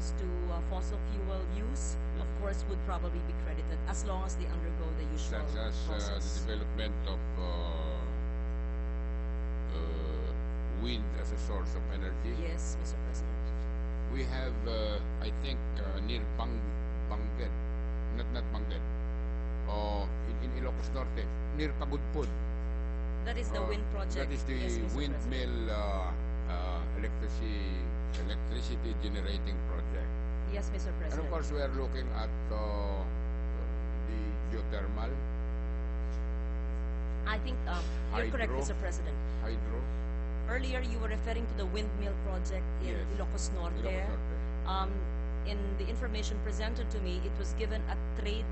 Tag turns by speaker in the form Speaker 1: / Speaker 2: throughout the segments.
Speaker 1: comes to fossil fuel use, of course, would probably be credited as long as they undergo the usual
Speaker 2: such as
Speaker 1: process.
Speaker 2: the development of wind as a source of energy.
Speaker 1: Yes, Mr. President.
Speaker 2: We have, I think, near Bangged, not Bangged, in Ilocos Norte, near Pagudpud.
Speaker 1: That is the wind project.
Speaker 2: That is the
Speaker 1: yes, Mr.
Speaker 2: windmill electricity generating project.
Speaker 1: Yes, Mr.
Speaker 2: And
Speaker 1: President.
Speaker 2: of course, we are looking at the geothermal,
Speaker 1: I think you're correct,
Speaker 2: Hydro.
Speaker 1: Mr. President.
Speaker 2: hydro.
Speaker 1: Earlier, you were referring to the windmill project in
Speaker 2: Yes.
Speaker 1: Ilocos Norte.
Speaker 2: Ilocos Norte.
Speaker 1: In the information presented to me, it was given a trade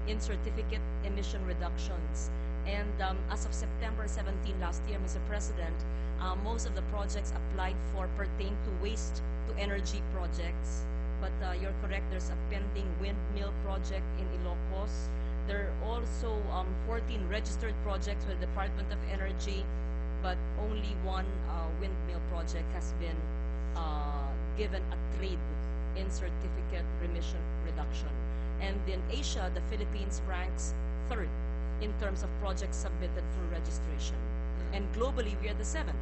Speaker 1: in certificate emission reductions. And as of September 17 last year, Mr. President, most of the projects applied for pertain to waste to energy projects. But you're correct, there's a pending windmill project in Ilocos. There are also 14 registered projects with the Department of Energy, but only one windmill project has been given a trade in certificate emission reduction. And in Asia, the Philippines ranks third in terms of projects submitted for registration. And globally, we are the seventh.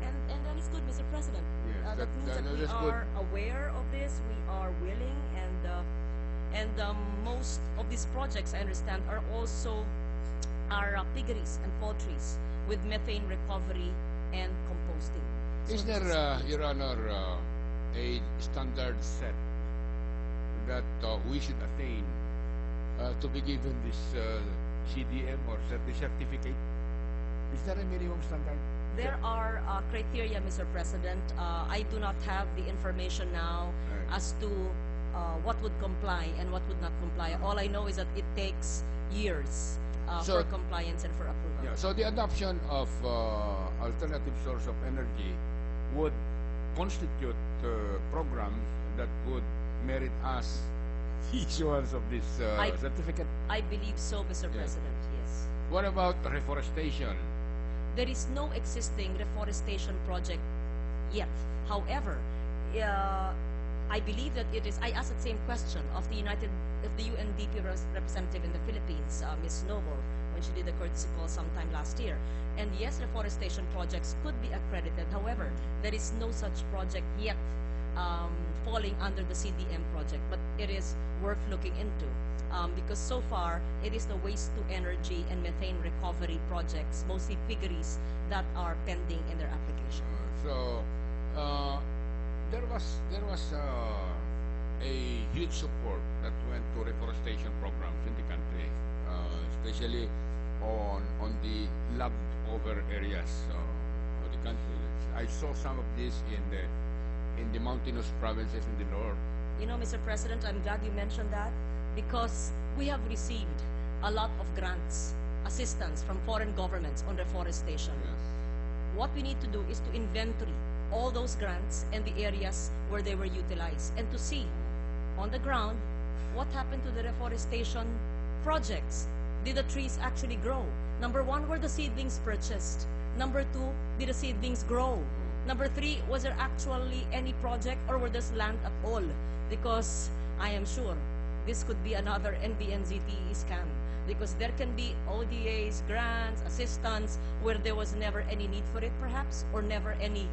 Speaker 1: And that is good, Mr. President.
Speaker 2: Yes,
Speaker 1: That means that we
Speaker 2: is good.
Speaker 1: are aware of this, we are willing, and most of these projects, I understand, are also piggeries and poultries with methane recovery and composting.
Speaker 2: Is
Speaker 1: So
Speaker 2: there,
Speaker 1: this is-
Speaker 2: Your Honor, a standard set that we should attain to be given this CDM or the certificate? Is there a minimum standard?
Speaker 1: There are criteria, Mr. President. I do not have the information now
Speaker 2: Right.
Speaker 1: as to what would comply and what would not comply. All I know is that it takes years
Speaker 2: So-
Speaker 1: for compliance and for approval.
Speaker 2: Yeah, so the adoption of alternative source of energy would constitute programs that would merit us the issuance of this certificate.
Speaker 1: I believe so, Mr.
Speaker 2: Yeah.
Speaker 1: President, yes.
Speaker 2: What about reforestation?
Speaker 1: There is no existing reforestation project yet. However, I believe that it is. I asked the same question of the UNDP representative in the Philippines, Ms. Noble, when she did a courtesy call sometime last year. And yes, reforestation projects could be accredited. However, there is no such project yet falling under the CDM project, but it is worth looking into. Because so far, it is the waste to energy and methane recovery projects, mostly piggeries, that are pending in their application.
Speaker 2: So there was a huge support that went to reforestation programs in the country, especially on the logged over areas of the country. I saw some of this in the mountainous provinces in the north.
Speaker 1: You know, Mr. President, I'm glad you mentioned that because we have received a lot of grants, assistance from foreign governments on reforestation.
Speaker 2: Yes.
Speaker 1: What we need to do is to inventory all those grants and the areas where they were utilized and to see on the ground what happened to the reforestation projects. Did the trees actually grow? Number one, were the seedlings purchased? Number two, did the seedlings grow? Number three, was there actually any project or were there land at all? Because I am sure this could be another NBNZTE scam because there can be ODAs, grants, assistance where there was never any need for it perhaps or never any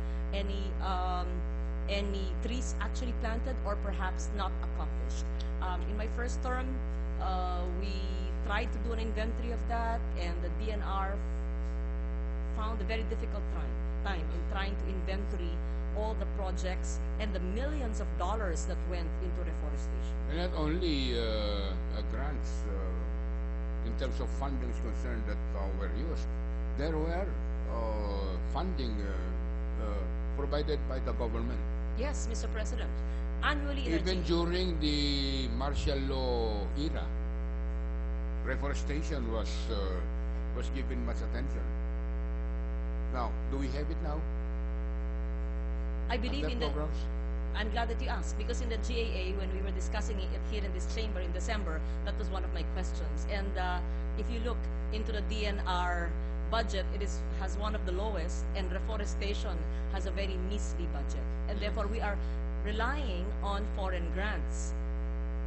Speaker 1: trees actually planted or perhaps not accomplished. In my first term, we tried to do an inventory of that and the DNR found a very difficult time in trying to inventory all the projects and the millions of dollars that went into reforestation.
Speaker 2: And not only grants in terms of funding is concerned that were used, there were funding provided by the government.
Speaker 1: Yes, Mr. President. Annually,
Speaker 2: Even during the martial law era, reforestation was given much attention. Now, do we have it now?
Speaker 1: I believe in the.
Speaker 2: Programs?
Speaker 1: I'm glad that you asked because in the GAA, when we were discussing it here in this chamber in December, that was one of my questions. And if you look into the DNR budget, has one of the lowest, and reforestation has a very measly budget. And therefore, relying on foreign grants.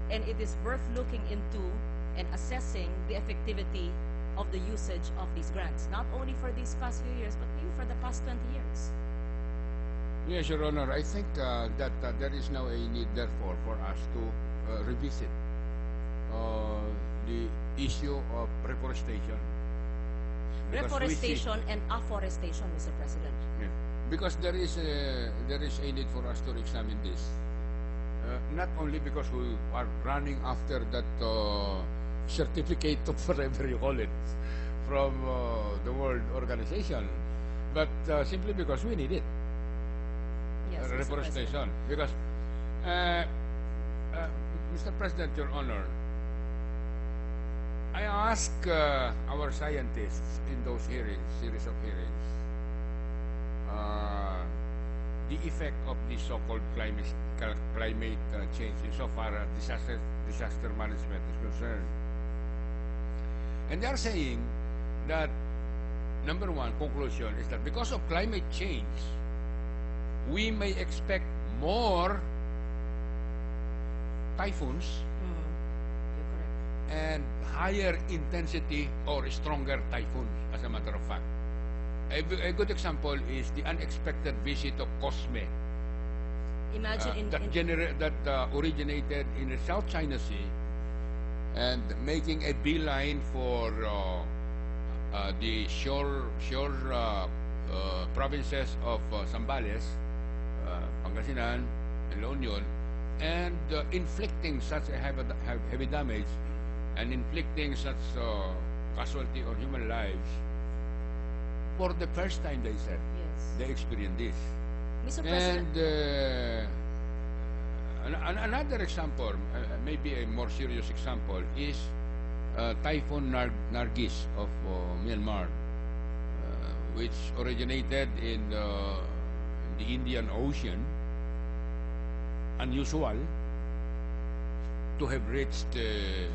Speaker 1: And it is worth looking into and assessing the effectivity of the usage of these grants, not only for these past few years, but maybe for the past 20 years.
Speaker 2: Yes, Your Honor. I think that there is now a need, therefore, for us to revisit the issue of reforestation. Because we see-
Speaker 1: Reforestation and afforestation, Mr. President.
Speaker 2: Yeah. Because there is a need for us to examine this. Not only because we are running after that certificate of whatever you call it from the World Organization, but simply because we need it.
Speaker 1: Yes, Mr.
Speaker 2: Reforestation.
Speaker 1: President.
Speaker 2: Because, Mr. President, Your Honor, I ask our scientists in those hearings, series of hearings, the effect of the so-called climate change insofar as disaster management is concerned. And they are saying that, number one, conclusion is that because of climate change, we may expect more typhoons
Speaker 1: You're correct.
Speaker 2: and higher intensity or stronger typhoons, as a matter of fact. A good example is the unexpected visit of Cosme
Speaker 1: Imagine
Speaker 2: that originated in the South China Sea and making a beeline for the shore provinces of Zambales, Pangasinan, and La Union, and inflicting such a heavy damage and inflicting such casualty on human lives. For the first time, they said,
Speaker 1: Yes.
Speaker 2: they experienced this.
Speaker 1: Mr. President.
Speaker 2: And another example, maybe a more serious example, is Typhoon Nargis of Myanmar, which originated in the Indian Ocean, unusual to have reached the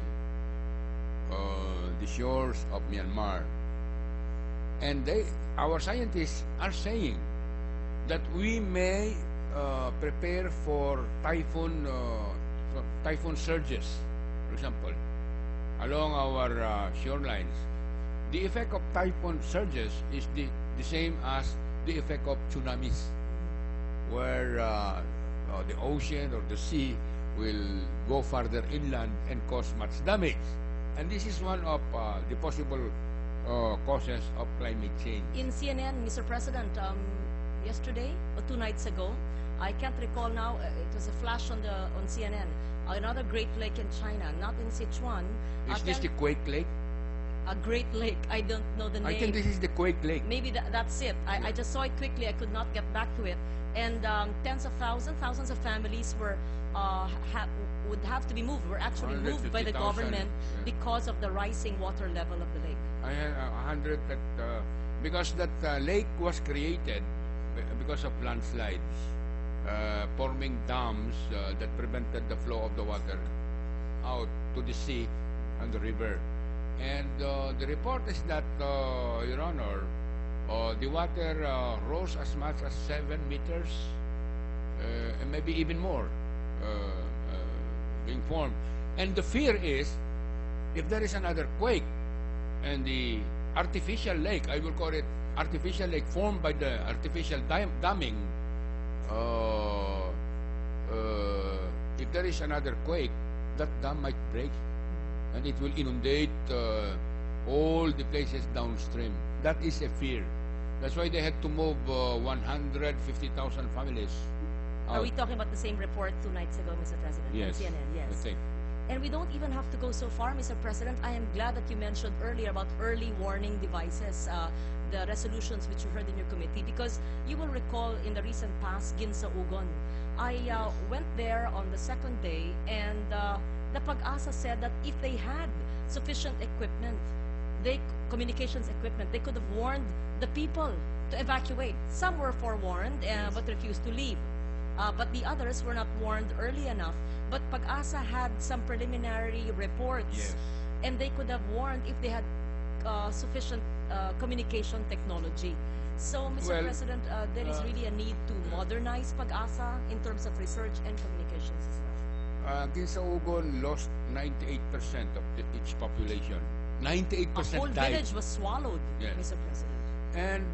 Speaker 2: shores of Myanmar. And our scientists are saying that we may prepare for typhoon surges, for example, along our shorelines. The effect of typhoon surges is the same as the effect of tsunamis, where the ocean or the sea will go farther inland and cause much damage. And this is one of the possible causes of climate change.
Speaker 1: In CNN, Mr. President, yesterday or 2 nights ago, I can't recall now, it was a flash on CNN, another Great Lake in China, not in Sichuan.
Speaker 2: Is this the Quake Lake?
Speaker 1: A Great Lake, I don't know the name.
Speaker 2: I think this is the Quake Lake.
Speaker 1: Maybe that's it. I just saw it quickly, I could not get back to it. And tens of thousands of families would have to be moved, were actually moved by the
Speaker 2: 150,000,
Speaker 1: government
Speaker 2: yeah,
Speaker 1: because of the rising water level of the lake.
Speaker 2: I had 100 because that lake was created because of landslides, forming dams that prevented the flow of the water out to the sea and the river. And the report is that, Your Honor, the water rose as much as 7 meters and maybe even more being formed. And the fear is, if there is another quake and the artificial lake, I will call it artificial lake, formed by the artificial damming, if there is another quake, that dam might break and it will inundate all the places downstream. That is a fear. That's why they had to move 150,000 families out.
Speaker 1: Are we talking about the same report 2 nights ago, Mr. President?
Speaker 2: Yes,
Speaker 1: On CNN, yes.
Speaker 2: I think.
Speaker 1: And we don't even have to go so far, Mr. President. I am glad that you mentioned earlier about early warning devices, the resolutions which you heard in your committee, because you will recall in the recent past, Ginsa-Ugon, I went there on the second day, and the Pag-asa said that if they had sufficient equipment, communications equipment, they could have warned the people to evacuate. Some were forewarned, but refused to leave. But the others were not warned early enough. But Pag-asa had some preliminary reports,
Speaker 2: Yes.
Speaker 1: and they could have warned if they had sufficient communication technology. So, Mr.
Speaker 2: Well,
Speaker 1: President, there is really a need to modernize Pag-asa in terms of research and communications as well.
Speaker 2: Ginsaogon lost 98% of its population. 98%
Speaker 1: A whole
Speaker 2: died.
Speaker 1: village was swallowed,
Speaker 2: Yes.
Speaker 1: Mr. President.
Speaker 2: And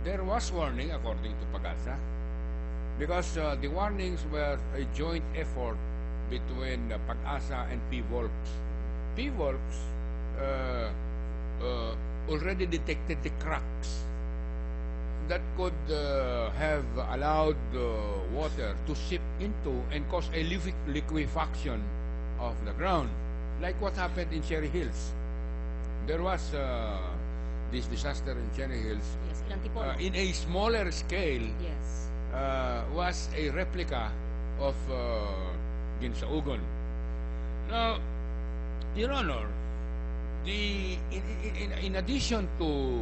Speaker 2: there was warning, according to Pag-asa, because the warnings were a joint effort between Pag-asa and PVolps. PVolps already detected the cracks that could have allowed water to seep into and cause a liquefaction of the ground, like what happened in Cherry Hills. There was this disaster in Cherry Hills.
Speaker 1: Yes, in Antipolo.
Speaker 2: In a smaller scale,
Speaker 1: Yes.
Speaker 2: was a replica of Ginsaogon. Now, Your Honor, in addition to